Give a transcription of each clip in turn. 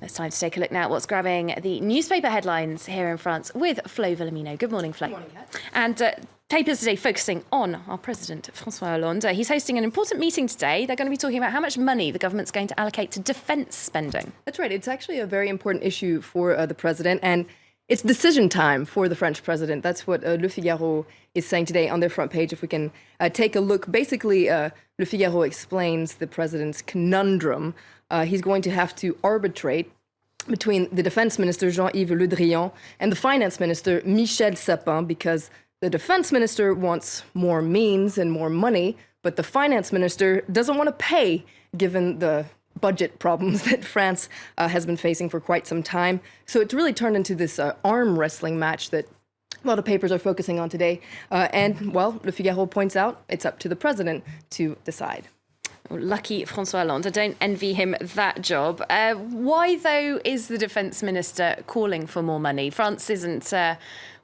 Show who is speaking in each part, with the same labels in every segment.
Speaker 1: It's time to take a look now at what's grabbing the newspaper headlines here in France with Flo Villamino. Good morning, Flo.
Speaker 2: Good morning, Kat.
Speaker 1: And papers today focusing on our president, François Hollande. He's hosting an important meeting today. They're going to be talking about how much money the government's going to allocate to defence spending.
Speaker 2: That's right. It's actually a very important issue for the president, and it's decision time for the French president. That's what Le Figaro is saying today on their front page. If we can take a look, basically, Le Figaro explains the president's conundrum. He's going to have to arbitrate between the defense minister, Jean-Yves Le Drian, and the finance minister, Michel Sapin, because the defense minister wants more means and more money, but the finance minister doesn't want to pay, given the budget problems that France has been facing for quite some time. So it's really turned into this arm wrestling match that a lot of papers are focusing on today. And, well, Le Figaro points out it's up to the president to decide.
Speaker 1: Lucky François Hollande. I don't envy him that job. Why, though, is the defence minister calling for more money? France isn't...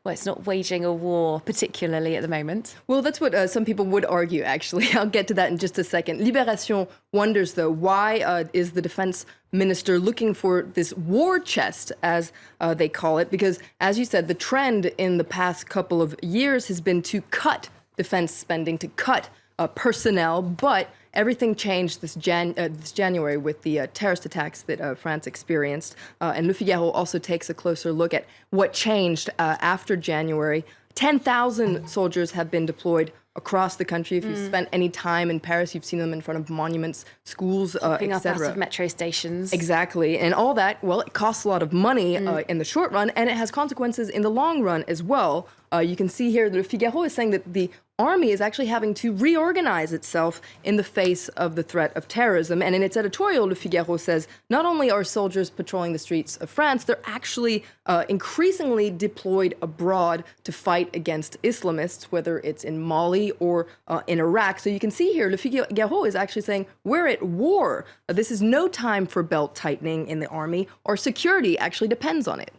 Speaker 1: it's not waging a war particularly at the moment.
Speaker 2: Well, that's what some people would argue, actually. I'll get to that in just a second. Libération wonders, though, why is the defense minister looking for this war chest, as they call it? Because, as you said, the trend in the past couple of years has been to cut defense spending, to cut personnel, but everything changed this January with the terrorist attacks that France experienced. And Le Figaro also takes a closer look at what changed after January. 10,000 soldiers have been deployed across the country. If you've spent any time in Paris, you've seen them in front of monuments, schools,
Speaker 1: Popping up
Speaker 2: etc.
Speaker 1: out of metro stations.
Speaker 2: Exactly. And all that, well, it costs a lot of money in the short run, and it has consequences in the long run as well. You can see here Le Figaro is saying that the army is actually having to reorganize itself in the face of the threat of terrorism. And in its editorial, Le Figaro says not only are soldiers patrolling the streets of France, they're actually increasingly deployed abroad to fight against Islamists, whether it's in Mali or in Iraq. So you can see here, Le Figaro is actually saying we're at war. This is no time for belt tightening in the army. Our security actually depends on it.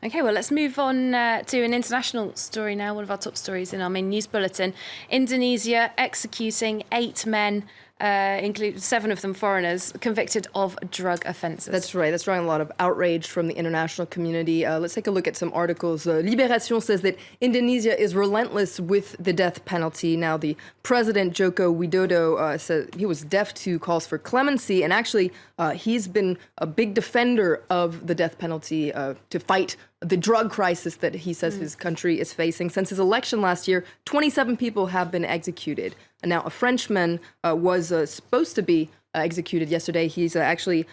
Speaker 1: OK, well, let's move on to an international story now, one of our top stories in our main news bulletin. Indonesia executing 8 men, including 7 of them foreigners, convicted of drug offences.
Speaker 2: That's right. That's drawing a lot of outrage from the international community. Let's take a look at some articles. Libération says that Indonesia is relentless with the death penalty. Now, the president, Joko Widodo, said he was deaf to calls for clemency, and actually he's been a big defender of the death penalty to fight the drug crisis that he says his country is facing. Since his election last year, 27 people have been executed. And now a Frenchman was supposed to be executed yesterday. He's actually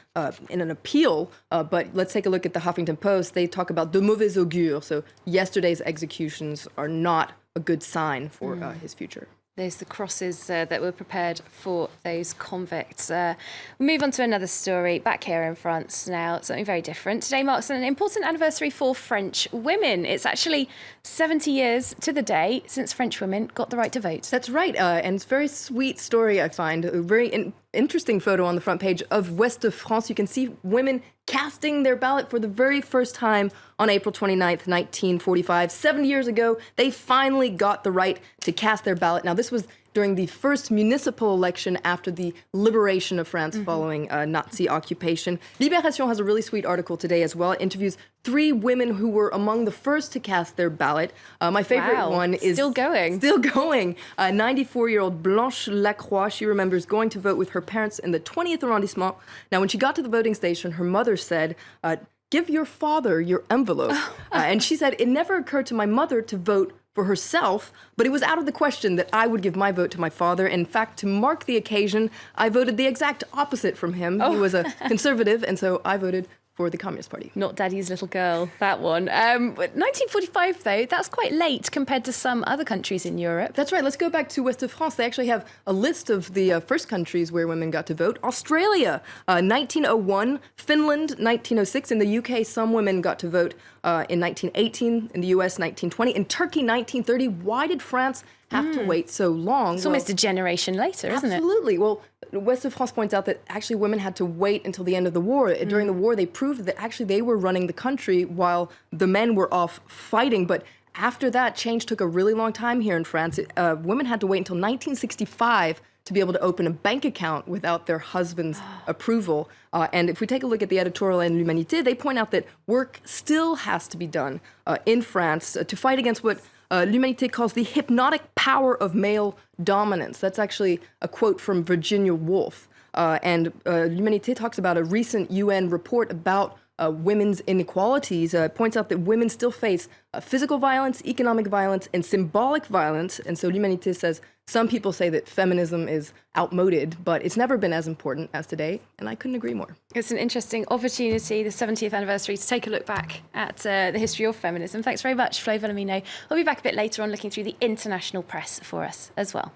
Speaker 2: in an appeal, but let's take a look at the Huffington Post. They talk about de mauvais augure. So yesterday's executions are not a good sign for his future.
Speaker 1: There's the crosses that were prepared for those convicts. We'll move on to another story back here in France now, something very different. Today marks an important anniversary for French women. It's actually 70 years to the day since French women got the right to vote.
Speaker 2: That's right, and it's a very sweet story, I find. A very interesting photo on the front page of West de France. You can see women casting their ballot for the very first time on April 29th, 1945. 70 years ago, they finally got the right to cast their ballot. Now, this was during the first municipal election after the liberation of France following Nazi occupation. Libération has a really sweet article today as well. It interviews 3 women who were among the first to cast their ballot. My favorite one is...
Speaker 1: Still going.
Speaker 2: Still going. 94-year-old Blanche Lacroix. She remembers going to vote with her parents in the 20th arrondissement. Now, when she got to the voting station, her mother said, give your father your envelope. And she said, it never occurred to my mother to vote for herself, but it was out of the question that I would give my vote to my father. In fact, to mark the occasion, I voted the exact opposite from him. He was a conservative, and so I voted for the Communist Party.
Speaker 1: Not Daddy's little girl, that one. 1945, though, that's quite late compared to some other countries in Europe.
Speaker 2: That's right. Let's go back to West de France. They actually have a list of the first countries where women got to vote. Australia, 1901. Finland, 1906. In the UK, some women got to vote in 1918. In the US, 1920. In Turkey, 1930. Why did France have to wait so long?
Speaker 1: It's almost a generation later, isn't it?
Speaker 2: Absolutely. Well, West of France points out that actually women had to wait until the end of the war. During the war, they proved that actually they were running the country while the men were off fighting. But after that, change took a really long time here in France. Women had to wait until 1965 to be able to open a bank account without their husband's approval. And if we take a look at the editorial in L'Humanité, they point out that work still has to be done in France to fight against what L'Humanité calls the hypnotic power of male dominance. That's actually a quote from Virginia Woolf. And L'Humanité talks about a recent UN report about women's inequalities. Points out that women still face physical violence, economic violence, and symbolic violence. And so L'Humanité says some people say that feminism is outmoded, but it's never been as important as today. And I couldn't agree more.
Speaker 1: It's an interesting opportunity, the 70th anniversary, to take a look back at the history of feminism. Thanks very much, Flo Villamino. We'll be back a bit later on looking through the international press for us as well.